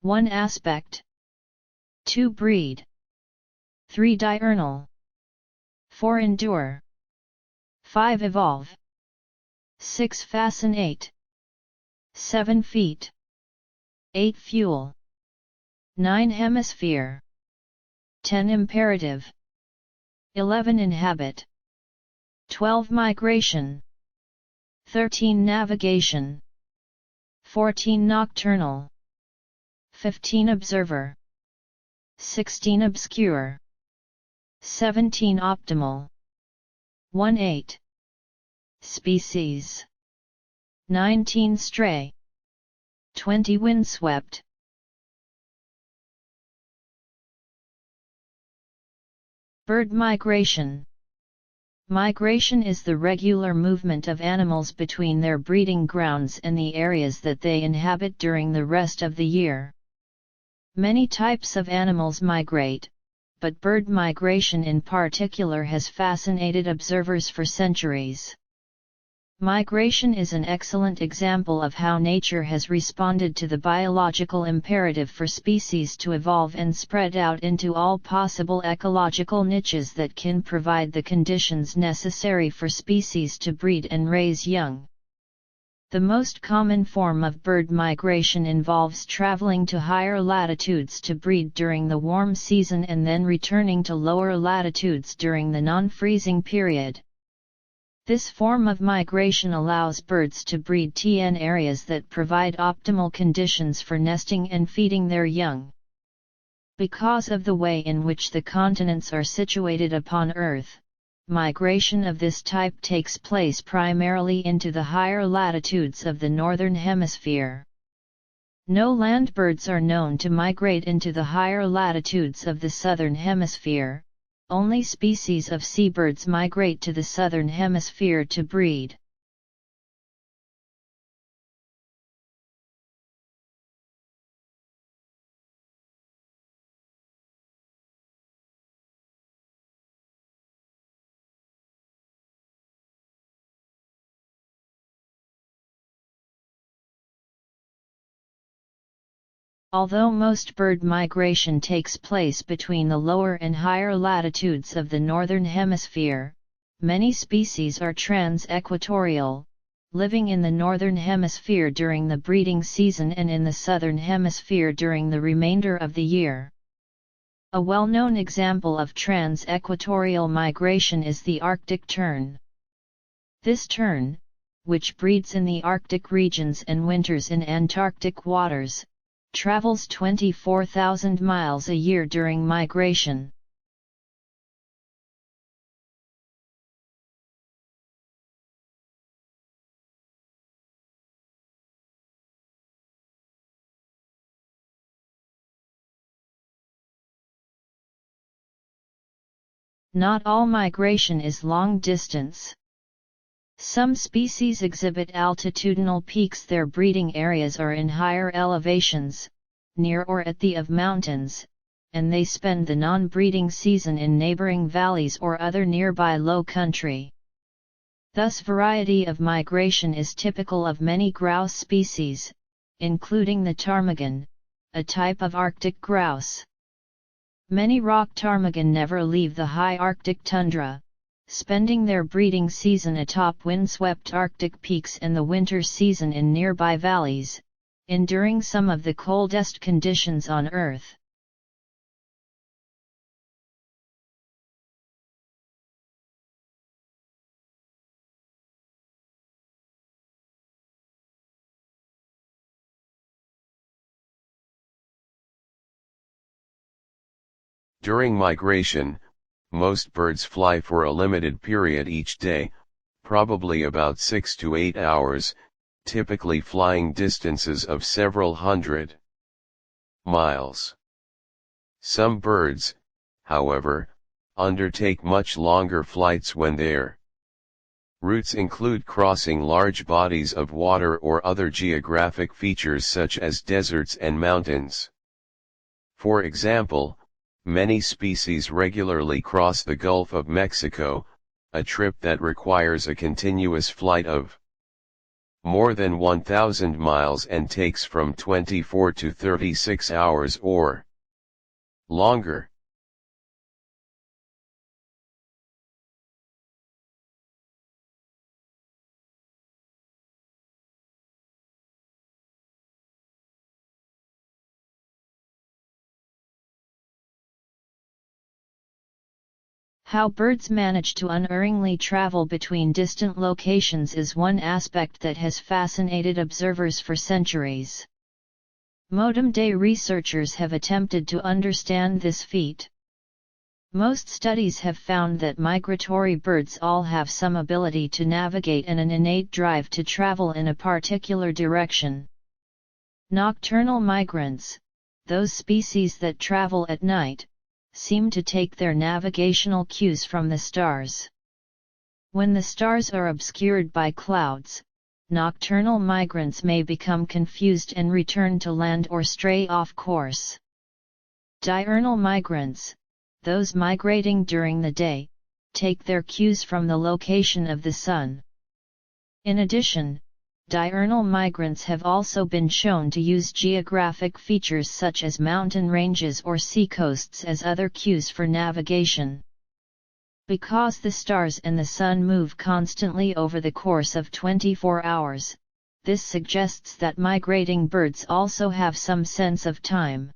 1 aspect, 2 breed, 3 diurnal, 4 endure, 5 evolve, 6 fascinate, 7 feet, 8 fuel, 9 hemisphere, 10 imperative, 11 inhabit, 12 migration, 13 navigation, 14 nocturnal, 15 observer, 16 obscure, 17 optimal, 18 species, 19 stray, 20 windswept. Bird migration. Migration is the regular movement of animals between their breeding grounds and the areas that they inhabit during the rest of the year. Many types of animals migrate, but bird migration in particular has fascinated observers for centuries. Migration is an excellent example of how nature has responded to the biological imperative for species to evolve and spread out into all possible ecological niches that can provide the conditions necessary for species to breed and raise young. The most common form of bird migration involves traveling to higher latitudes to breed during the warm season and then returning to lower latitudes during the non-freezing period. This form of migration allows birds to breed in areas that provide optimal conditions for nesting and feeding their young. Because of the way in which the continents are situated upon Earth, migration of this type takes place primarily into the higher latitudes of the northern hemisphere. No land birds are known to migrate into the higher latitudes of the southern hemisphere. Only species of seabirds migrate to the southern hemisphere to breed. Although most bird migration takes place between the lower and higher latitudes of the northern hemisphere, many species are trans-equatorial, living in the northern hemisphere during the breeding season and in the southern hemisphere during the remainder of the year. A well-known example of trans-equatorial migration is the Arctic tern. This tern, which breeds in the Arctic regions and winters in Antarctic waters, travels 24,000 miles a year during migration. Not all migration is long distance. Some species exhibit altitudinal peaks. Their breeding areas are in higher elevations, near or at the of mountains, and they spend the non-breeding season in neighboring valleys or other nearby low country. Thus, variety of migration is typical of many grouse species, including the ptarmigan, a type of Arctic grouse. Many rock ptarmigan never leave the high Arctic tundra, spending their breeding season atop windswept Arctic peaks and the winter season in nearby valleys, enduring some of the coldest conditions on Earth. During migration, most birds fly for a limited period each day, probably about 6 to 8 hours, typically flying distances of several hundred miles. Some birds, however, undertake much longer flights when their routes include crossing large bodies of water or other geographic features such as deserts and mountains. For example, many species regularly cross the Gulf of Mexico, a trip that requires a continuous flight of more than 1,000 miles and takes from 24 to 36 hours or longer. How birds manage to unerringly travel between distant locations is one aspect that has fascinated observers for centuries. Modern-day researchers have attempted to understand this feat. Most studies have found that migratory birds all have some ability to navigate and an innate drive to travel in a particular direction. Nocturnal migrants, those species that travel at night, seem to take their navigational cues from the stars. When the stars are obscured by clouds, nocturnal migrants may become confused and return to land or stray off course. Diurnal migrants, those migrating during the day, take their cues from the location of the sun. In addition, diurnal migrants have also been shown to use geographic features such as mountain ranges or seacoasts as other cues for navigation. Because the stars and the sun move constantly over the course of 24 hours, this suggests that migrating birds also have some sense of time.